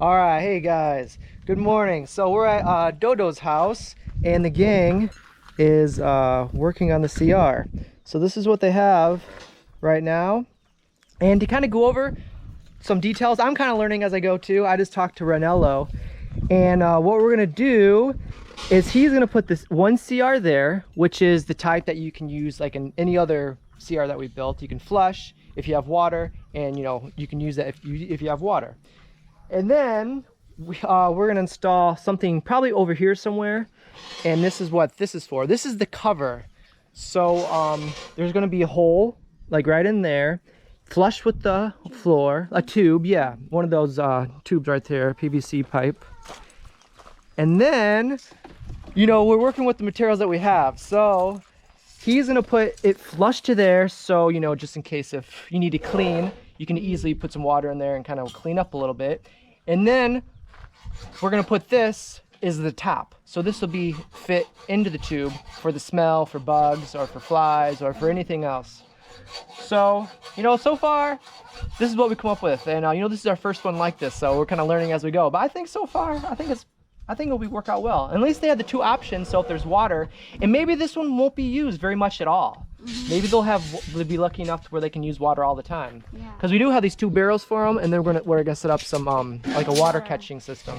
All right, hey guys, good morning. So we're at Dodo's house, and the gang is working on the CR. So this is what they have right now. And to kind of go over some details, I'm kind of learning as I go too. I just talked to Ranello, and what we're gonna do is he's gonna put this one CR there, which is the type that you can use like in any other CR that we built. You can flush if you have water, and you know you can use that if you have water. And then we're gonna install something probably over here somewhere, and this is what this is for. This is the cover. So there's gonna be a hole like right in there, flush with the floor, a tube, yeah, one of those tubes right there, PVC pipe. And then, you know, we're working with the materials that we have. So he's gonna put it flush to there, so you know, just in case if you need to clean, you can easily put some water in there and kind of clean up a little bit. And then we're gonna put this is the top. So this will be fit into the tube for the smell, for bugs, or for flies, or for anything else. So, you know, so far, this is what we come up with. And you know, this is our first one like this, so we're kind of learning as we go. But I think so far, I think it'll work out well. At least they have the two options, so if there's water, and maybe this one won't be used very much at all. Maybe they'll be lucky enough to where they can use water all the time. Because we do have these two barrels for them, and then we're gonna set up some like a water catching system.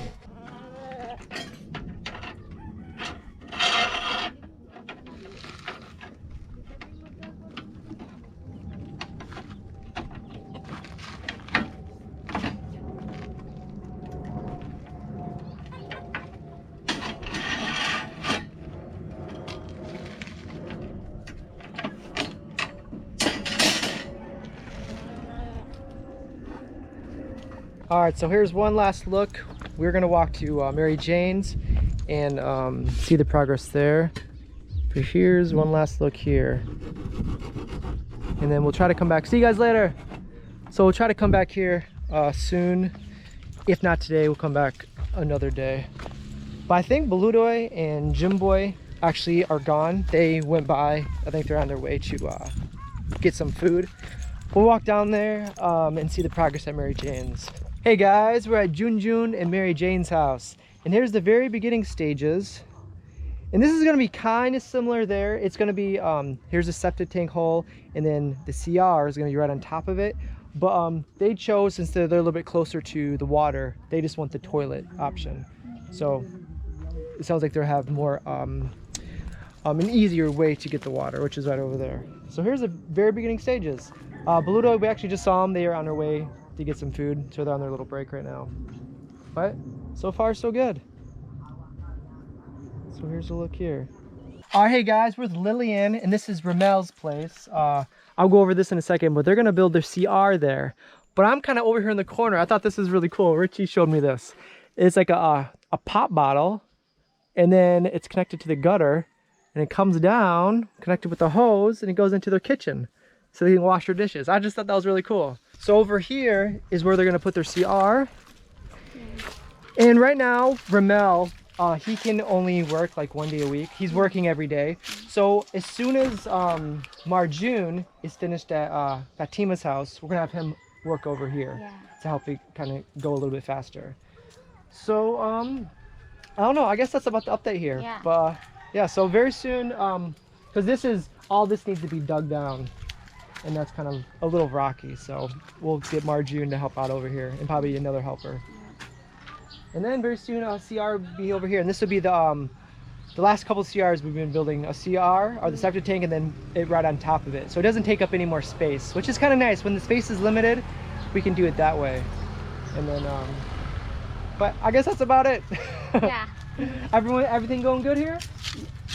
All right, so here's one last look. We're gonna walk to Mary Jane's and see the progress there. But here's one last look here. And then we'll try to come back. See you guys later. So we'll try to come back here soon. If not today, we'll come back another day. But I think Baludoy and Jimboy actually are gone. They went by. I think they're on their way to get some food. We'll walk down there and see the progress at Mary Jane's. Hey guys, we're at Junjun and Mary Jane's house. And here's the very beginning stages. And this is gonna be kind of similar there. It's gonna be, here's a septic tank hole, and then the CR is gonna be right on top of it. But they chose, since they're a little bit closer to the water, they just want the toilet option. So it sounds like they'll have more, an easier way to get the water, which is right over there. So here's the very beginning stages. Baludo, we actually just saw them. They are on their way to get some food, so they're on their little break right now. But so far so good. So here's a look here. All right, hey guys, we're with Lillian, and this is Romel's place. I'll go over this in a second, but they're gonna build their CR there. But I'm kind of over here in the corner. I thought this was really cool. Richie showed me this. It's like a pop bottle, and then it's connected to the gutter, and it comes down, connected with the hose, and it goes into their kitchen, so they can wash their dishes. I just thought that was really cool. So over here is where they're gonna put their CR. And right now, Ramel, he can only work like 1 day a week. He's working every day. So as soon as Marjun is finished at Fatima's house, we're gonna have him work over here to help it kind of go a little bit faster. So I don't know, I guess that's about the update here. But yeah, so very soon, because this needs to be dug down, and that's kind of a little rocky, so we'll get Marjun to help out over here, and probably another helper. And then very soon CR will be over here, and this will be the last couple of CRs we've been building a CR, or the septic tank, and then it right on top of it, so it doesn't take up any more space, which is kind of nice. When the space is limited, we can do it that way. And then but I guess that's about it. Yeah. Everything going good here?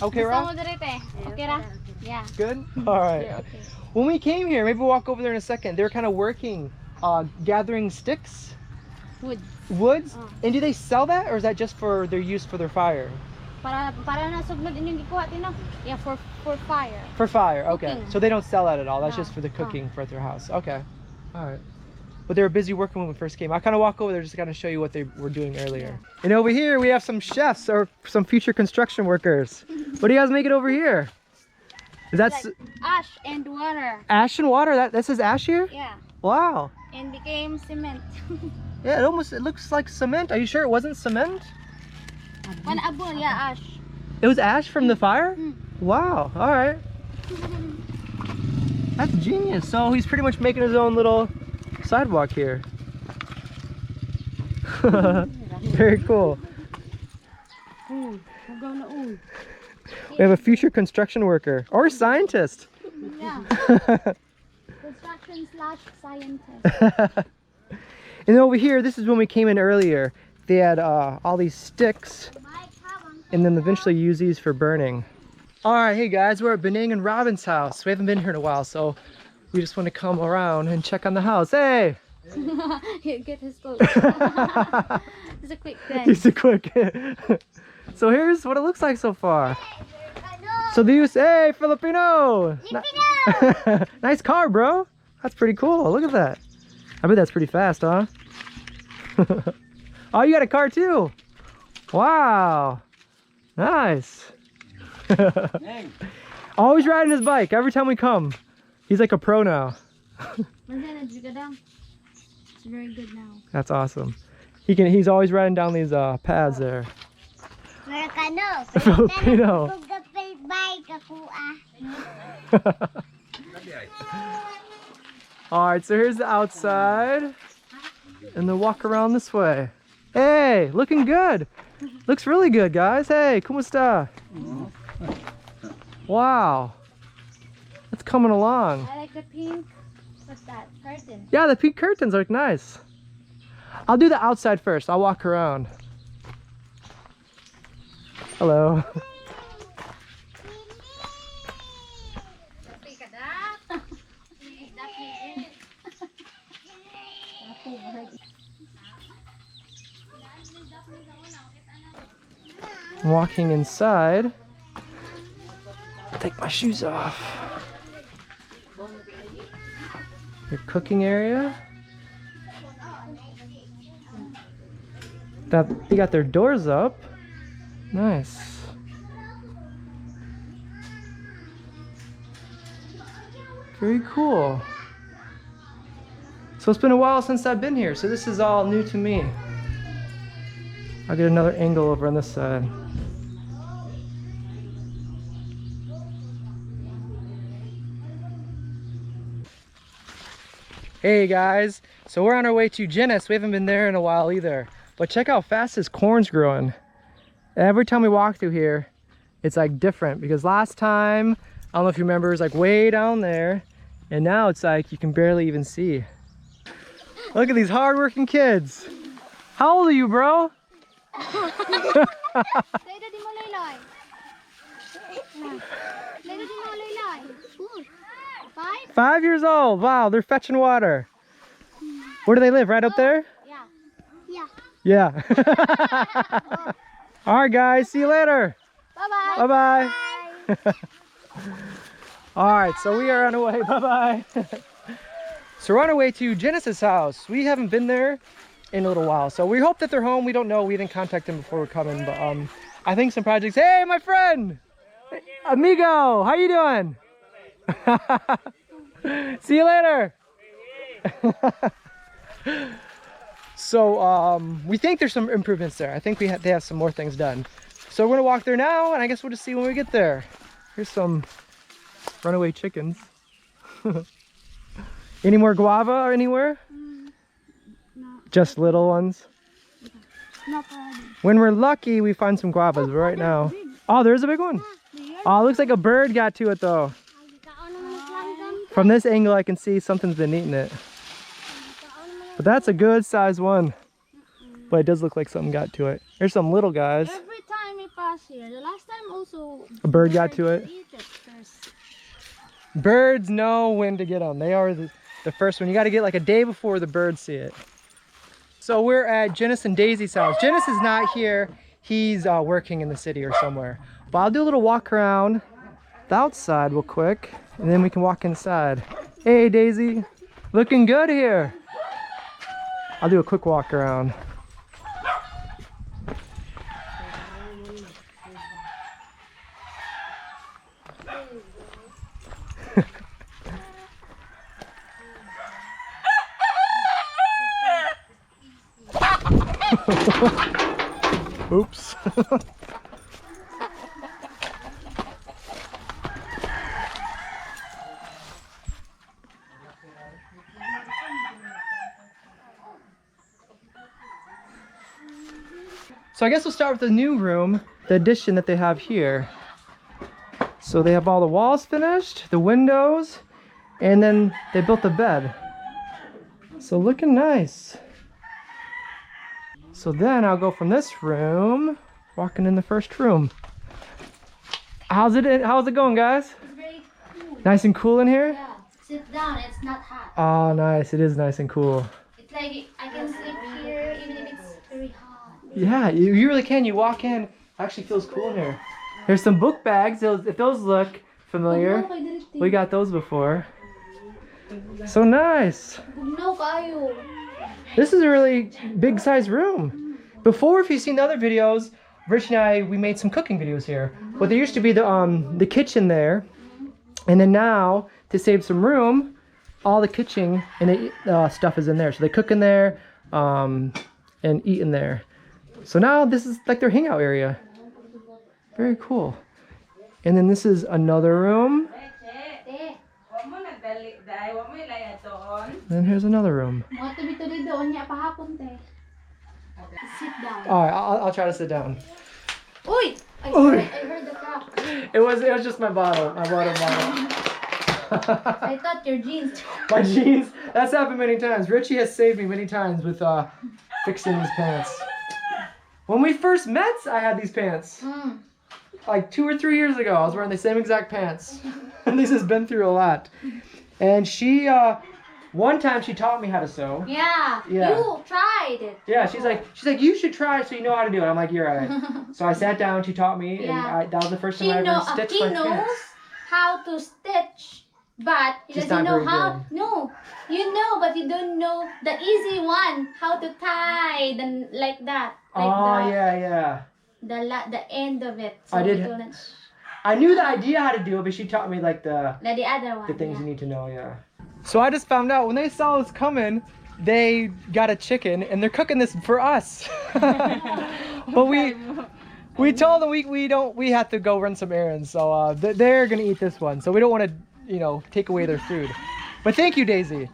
Okay, Rob? Okay, Ra? Yeah. Good? All right. Yeah, okay. When we came here, maybe we'll walk over there in a second, they were kind of working, gathering sticks. Woods? And do they sell that, or is that just for their use for their fire? Para na sugnod inyong gikuha tino. Yeah, for fire. For fire, okay. Cooking. So they don't sell that at all. That's No. just for the cooking for at their house. Okay. All right. But they were busy working when we first came. I kind of walk over there just to kind of show you what they were doing earlier. And over here we have some chefs or some future construction workers. What do you guys make it over here? Is that Like ash and water. ash and water? That says ash here? Yeah. Wow. and became cement. Yeah, it looks like cement. Are you sure it wasn't cement? One abon, yeah, ash. It was ash from the fire? Mm. Wow, all right. That's genius. So he's pretty much making his own little sidewalk here. Very cool. We have a future construction worker or scientist. Yeah. Construction / scientist. And then over here, this is when we came in earlier. They had all these sticks and then eventually use these for burning. All right, hey guys, we're at Bananing and Robin's house. We haven't been here in a while, so we just want to come around and check on the house. Hey! Here, get his clothes. It's a quick thing. It's a quick. So here's what it looks like so far. So these, hey, Filipino! Nice car, bro. That's pretty cool. Look at that. I bet that's pretty fast, huh? Oh, you got a car too. Wow. Nice. Always riding his bike every time we come. He's like a pro now. It's very good now. That's awesome. He's always riding down these paths there. Filipino. All right, so here's the outside, and then walk around this way. Hey, looking good. Looks really good, guys. Hey, kumusta? Wow, it's coming along. I like the pink. What's that? Curtain. Yeah, the pink curtains look nice. I'll do the outside first. I'll walk around. Hello. I'm walking inside. Take my shoes off. Your cooking area. They got their doors up. Nice. Very cool. So it's been a while since I've been here, so this is all new to me. I'll get another angle over on this side. Hey guys, so we're on our way to Jenis. We haven't been there in a while either. But check how fast this corn's growing. Every time we walk through here, it's like different, because last time, I don't know if you remember, it was like way down there, and now it's like you can barely even see. Look at these hardworking kids. How old are you, bro? 5 years old. Wow, they're fetching water. Where do they live? Right up there? Yeah. All right, guys. See you later. Bye-bye. Bye-bye. All right, so we are on our way. Bye-bye. So we're on our way to Jenis's house. We haven't been there in a little while, so we hope that they're home. We don't know. We didn't contact them before we're coming, but I think some projects. Hey, my friend, amigo, how you doing? See you later. So we think there's some improvements there. I think they have some more things done. So we're gonna walk there now, and I guess we'll just see when we get there. Here's some runaway chickens. Any more guava anywhere? No. Just little ones? No problem. When we're lucky, we find some guavas, but right now. Oh, there's a big one. Oh, it looks like a bird got to it though. From this angle, I can see something's been eating it. But that's a good size one. But it does look like something got to it. There's some little guys. Every time we pass here, the last time also A bird got to it. eat it first. Birds know when to get them. They are the first one. You got to get like a day before the birds see it. So we're at Jenis and Daisy's house. Jenis is not here. He's working in the city or somewhere. But I'll do a little walk around the outside real quick, and then we can walk inside. Hey, Daisy. Looking good here. I'll do a quick walk around. Oops. So I guess we'll start with the new room, the addition that they have here. So they have all the walls finished, the windows, and then they built the bed. So looking nice. So then I'll go from this room, walking in the first room. How's it going, guys? It's very cool. Nice and cool in here? Yeah. Sit down, it's not hot. Oh, nice. It is nice and cool. It's like I can sleep here even if it's very hot. Yeah, you really can. You walk in, actually feels cool in here. There's some book bags. If those look familiar, we got those before. So nice. No kayo. This is a really big size room. Before, if you've seen the other videos, Rich and I, we made some cooking videos here. But there used to be the kitchen there. And then now, to save some room, all the kitchen and the stuff is in there. So they cook in there and eat in there. So now this is like their hangout area. Very cool. And then this is another room. And here's another room. Sit down. All right, I'll try to sit down. Uy! I Uy. heard the crack. It was just my bottle. My water bottle. I thought your jeans. My jeans. That's happened many times. Richie has saved me many times with fixing these pants. When we first met, I had these pants. Like 2 or 3 years ago, I was wearing the same exact pants. And this has been through a lot. And she, one time she taught me how to sew. Yeah. Yeah. You tried it. Yeah, she's like, you should try so you know how to do it. I'm like, you're right. So I sat down, she taught me, Yeah. and that was the first time I ever stitched he my knows pants. how to stitch, but he Just doesn't not know very how. good. No, you know, but you don't know the easy one. How to tie like that. Like Oh, yeah. The end of it. So I did- you don't- I knew the idea how to do it, but she taught me like the the other one. things yeah. you need to know, yeah. So I just found out when they saw us coming, they got a chicken and they're cooking this for us. But we told them we have to go run some errands, so they're gonna eat this one. So we don't want to take away their food. But thank you, Daisy.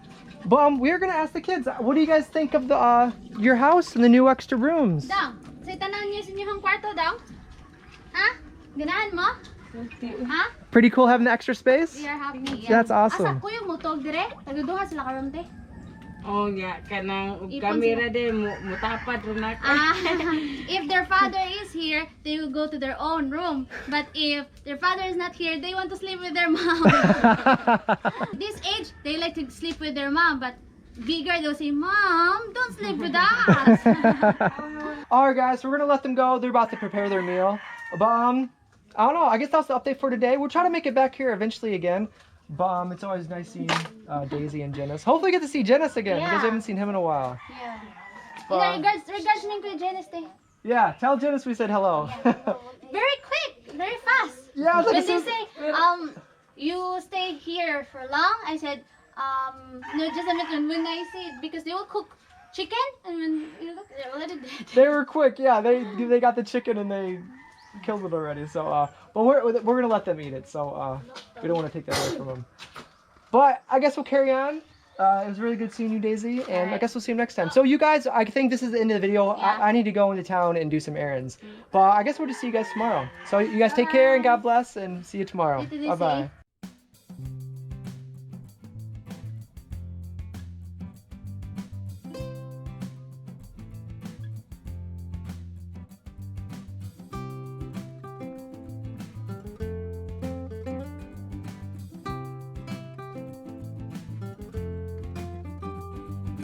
But we're gonna ask the kids, what do you guys think of the your house and the new extra rooms? Dang, say tanan niyo sa inyong kwarto, Dang. Ha? Ganahan mo? Ha? Pretty cool having the extra space. We are happy. That's awesome. Asa ko yung mutog dire? Taguduha sila karon te. Oh, ya, kanang Ipon kamera de mutapad ron ako. If their father is here, they will go to their own room. But if their father is not here, they want to sleep with their mom. This age, they like to sleep with their mom, but bigger, they'll say, Mom, don't sleep with us. Alright guys, so we're gonna let them go. They're about to prepare their meal. But I don't know, I guess that's the update for today. We'll try to make it back here eventually again. But it's always nice seeing Daisy and Jenis. Hopefully get to see Jenis again because Yeah. we haven't seen him in a while. Yeah. But, Regards name to Jenis te. yeah, tell Jenis we said hello. Very quick, very fast. Yeah, look When at they this. say, you stay here for long, I said, no, just a minute. When I said, because they will cook chicken, and when you look, they're already dead. They were quick, yeah. They got the chicken and they killed it already. So, but we're gonna let them eat it. So we don't want to take that away from them. But I guess we'll carry on. It was really good seeing you, Daisy, and I guess we'll see you next time. So you guys, I think this is the end of the video. Yeah. I need to go into town and do some errands. But I guess we'll just see you guys tomorrow. So you guys take care and God bless, and see you tomorrow. What did they Bye bye. say?